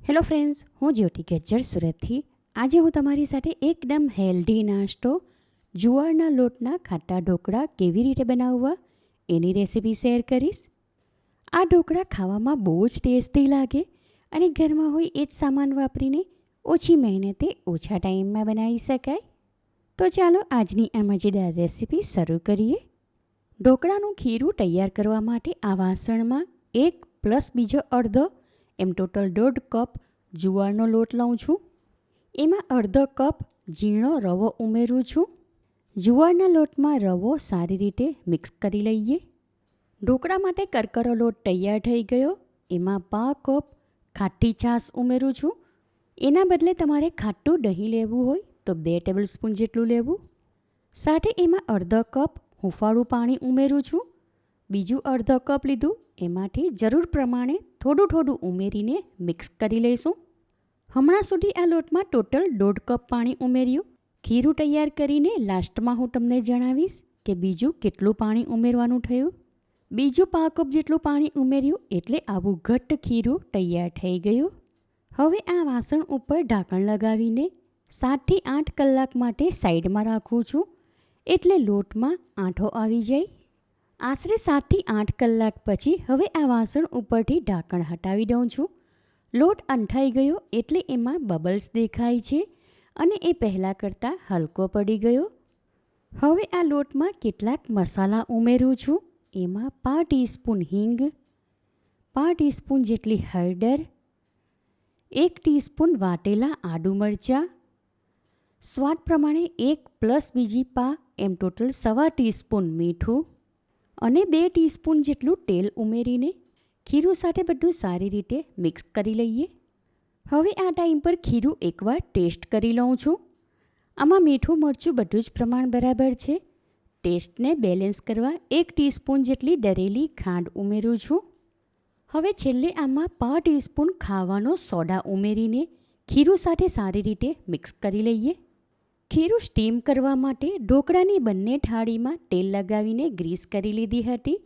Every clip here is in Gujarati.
હેલો ફ્રેન્ડ્સ, હું જ્યોતિ ગજ્જર સુરતથી. આજે હું તમારી સાથે એકદમ હેલ્ધી નાસ્તો જુવારના લોટના ખાટા ઢોકળા કેવી રીતે બનાવવા એની રેસીપી શેર કરીશ. આ ઢોકળા ખાવામાં બહુ જ ટેસ્ટી લાગે અને ઘરમાં હોય એ જ સામાન વાપરીને ઓછી મહેનતે ઓછા ટાઈમમાં બનાવી શકાય. તો ચાલો આજની આ મજેદાર રેસીપી શરૂ કરીએ. ઢોકળાનું ખીરું તૈયાર કરવા માટે આ વાસણમાં 1 પ્લસ બીજો અડધો એમ ટોટલ 1.5 કપ જુવારનો લોટ લઉં છું. એમાં અડધો કપ ઝીણો રવો ઉમેરું છું. જુવારના લોટમાં રવો સારી રીતે મિક્સ કરી લઈએ. ઢોકળા માટે કરકરો લોટ તૈયાર થઈ ગયો. એમાં 1/2 કપ ખાટી છાશ ઉમેરું છું. એના બદલે તમારે ખાટું દહીં લેવું હોય તો 2 ટેબલસ્પૂન જેટલું લેવું. સાથે એમાં અડધો કપ હુંફાળું પાણી ઉમેરું છું. બીજું અડધો કપ લીધું, એમાંથી જરૂર પ્રમાણે થોડું થોડું ઉમેરીને મિક્સ કરી લઈશું. હમણાં સુધી આ લોટમાં ટોટલ 1.5 કપ પાણી ઉમેર્યું. ખીરું તૈયાર કરીને લાસ્ટમાં હું તમને જણાવીશ કે બીજું કેટલું પાણી ઉમેરવાનું થયું. બીજું 1/2 કપ જેટલું પાણી ઉમેર્યું એટલે આવું ઘટ્ટ ખીરું તૈયાર થઈ ગયું. હવે આ વાસણ ઉપર ઢાંકણ લગાવીને 7થી 8 કલાક માટે સાઈડમાં રાખું છું, એટલે લોટમાં આંઠો આવી જાય. આશરે 7થી 8 કલાક પછી હવે આ વાસણ ઉપરથી ઢાંકણ હટાવી દઉં છું. લોટ અંઠાઈ ગયો એટલે એમાં બબલ્સ દેખાય છે અને એ પહેલાં કરતાં હલકો પડી ગયો. હવે આ લોટમાં કેટલાક મસાલા ઉમેરું છું. એમાં 1/2 ટીસ્પૂન હિંગ, 1/2 ટીસ્પૂન જેટલી હળદર, 1 ટીસ્પૂન વાટેલા આદુ મરચાં, સ્વાદ પ્રમાણે 1 પ્લસ બીજી પા એમ ટોટલ 1/4 ટીસ્પૂન મીઠું અને 2 ટીસ્પૂન જેટલું તેલ ઉમેરીને ખીરું સાથે બધું સારી રીતે મિક્સ કરી લઈએ. હવે આ ટાઈમ પર ખીરું એકવાર ટેસ્ટ કરી લઉં છું. આમાં મીઠું મરચું બધું જ પ્રમાણ બરાબર છે. ટેસ્ટને બેલેન્સ કરવા 1 ટીસ્પૂન જેટલી દળેલી ખાંડ ઉમેરું છું. હવે છેલ્લે આમાં 1/2 ટીસ્પૂન ખાવાનો સોડા ઉમેરીને ખીરું સાથે સારી રીતે મિક્સ કરી લઈએ. ખીરું સ્ટીમ કરવા માટે ઢોકળાની બંને થાળીમાં તેલ લગાવીને ગ્રીસ કરી લીધી હતી.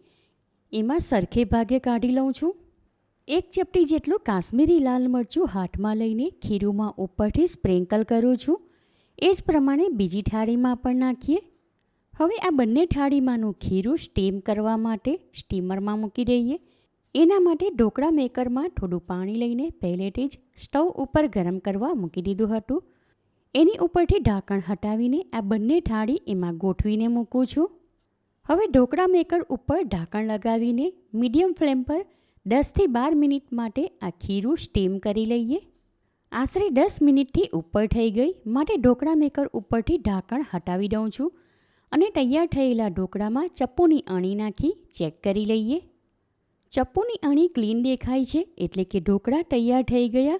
એમાં સરખે ભાગે કાઢી લઉં છું. 1 ચપટી જેટલું કાશ્મીરી લાલ મરચું હાથમાં લઈને ખીરુંમાં ઉપરથી સ્પ્રિંકલ કરું છું. એ જ પ્રમાણે બીજી થાળીમાં પણ નાખીએ. હવે આ બંને થાળીમાંનું ખીરું સ્ટીમ કરવા માટે સ્ટીમરમાં મૂકી દઈએ. એના માટે ઢોકળા મેકરમાં થોડું પાણી લઈને પહેલેથી જ સ્ટવ ઉપર ગરમ કરવા મૂકી દીધું હતું. એની ઉપરથી ઢાંકણ હટાવીને આ બંને થાળી એમાં ગોઠવીને મૂકું છું. હવે ઢોકળા મેકર ઉપર ઢાંકણ લગાવીને મીડિયમ ફ્લેમ પર 10થી 12 મિનિટ માટે આ ખીરું સ્ટીમ કરી લઈએ. આશરે 10 મિનિટથી ઉપર થઈ ગઈ માટે ઢોકળા મેકર ઉપરથી ઢાંકણ હટાવી દઉં છું અને તૈયાર થયેલા ઢોકળામાં ચપ્પુની અણી નાખી ચેક કરી લઈએ. ચપ્પુની અણી ક્લીન દેખાય છે એટલે કે ઢોકળા તૈયાર થઈ ગયા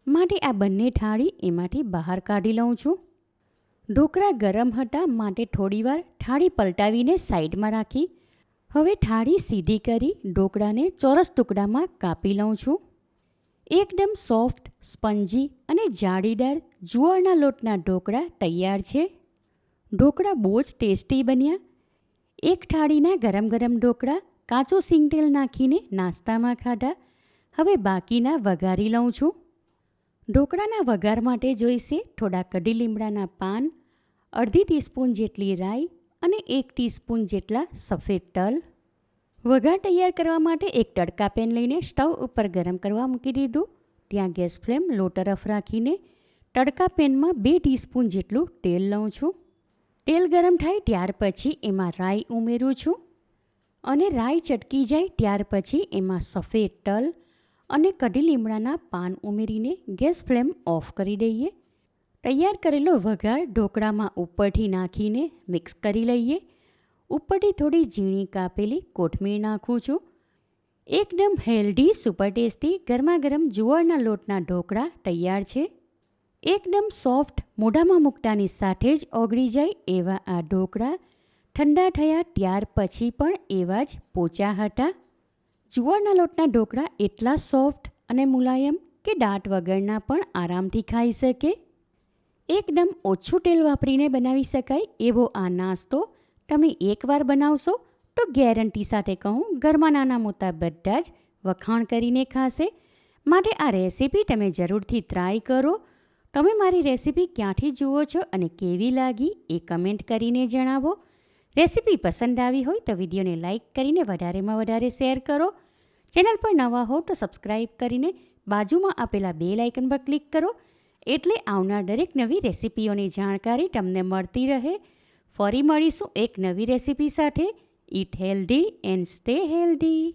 માટે આ બંને થાળી એમાંથી બહાર કાઢી લઉં છું. ઢોકળા ગરમ હતા માટે થોડીવાર થાળી પલટાવીને સાઈડમાં રાખી હવે થાળી સીધી કરી ઢોકળાને ચોરસ ટુકડામાં કાપી લઉં છું. એકદમ સોફ્ટ, સ્પંજી અને જાળીદાર જુવારના લોટના ઢોકળા તૈયાર છે. ઢોકળા બહુ જ ટેસ્ટી બન્યા. એક થાળીના ગરમ ગરમ ઢોકળા કાચું સિંગતેલ નાખીને નાસ્તામાં ખાધા. હવે બાકીના વઘારી લઉં છું. ઢોકળાના વઘાર માટે જોઈશે થોડા કઢી લીમડાના પાન, અડધી ટીસ્પૂન જેટલી રાઈ અને 1 ટીસ્પૂન જેટલા સફેદ તલ. વઘાર તૈયાર કરવા માટે એક તડકા પેન લઈને સ્ટવ ઉપર ગરમ કરવા મૂકી દીધું. ત્યાં ગેસ ફ્લેમ લો તરફ રાખીને તડકા પેનમાં 2 ટીસ્પૂન જેટલું તેલ લઉં છું. તેલ ગરમ થાય ત્યાર પછી એમાં રાઈ ઉમેરું છું અને રાઈ ચટકી જાય ત્યાર પછી એમાં સફેદ તલ અને કઢી લીમડાના પાન ઉમેરીને ગેસ ફ્લેમ ઓફ કરી દઈએ. તૈયાર કરેલો વઘાર ઢોકળામાં ઉપરથી નાખીને મિક્સ કરી લઈએ. ઉપરથી થોડી ઝીણી કાપેલી કોથમીર નાખું છું. એકદમ હેલ્ધી, સુપર ટેસ્ટી ગરમા ગરમ જુવારના લોટના ઢોકળા તૈયાર છે. એકદમ સોફ્ટ, મોઢામાં મૂકતાની સાથે જ ઓગળી જાય એવા આ ઢોકળા ઠંડા થયા ત્યાર પછી પણ એવા જ પોચા હતા. જુવારના લોટના ઢોકળા એટલા સોફ્ટ અને મુલાયમ કે દાંત વગરના પણ આરામથી ખાઈ શકે. એકદમ ઓછું તેલ વાપરીને બનાવી શકાય એવો આ નાસ્તો તમે એકવાર બનાવશો તો ગેરંટી સાથે કહું ઘરમાં નાના મોટા બધા જ વખાણ કરીને ખાશે. માટે આ રેસીપી તમે જરૂરથી ટ્રાય કરો. તમે મારી રેસીપી ક્યાંથી જુઓ છો અને કેવી લાગી એ કમેન્ટ કરીને જણાવો. રેસીપી પસંદ આવી હોય તો વિડીયોને લાઇક કરીને વધારેમાં વધારે શેર કરો. ચેનલ પર નવા હો તો સબસ્ક્રાઈબ કરીને બાજુમાં આપેલા બેલ આઇકન પર ક્લિક કરો, એટલે આવનાર દરેક નવી રેસીપીઓની જાણકારી તમને મળતી રહે. ફરી મળીશું એક નવી રેસીપી સાથે. Eat healthy and stay healthy.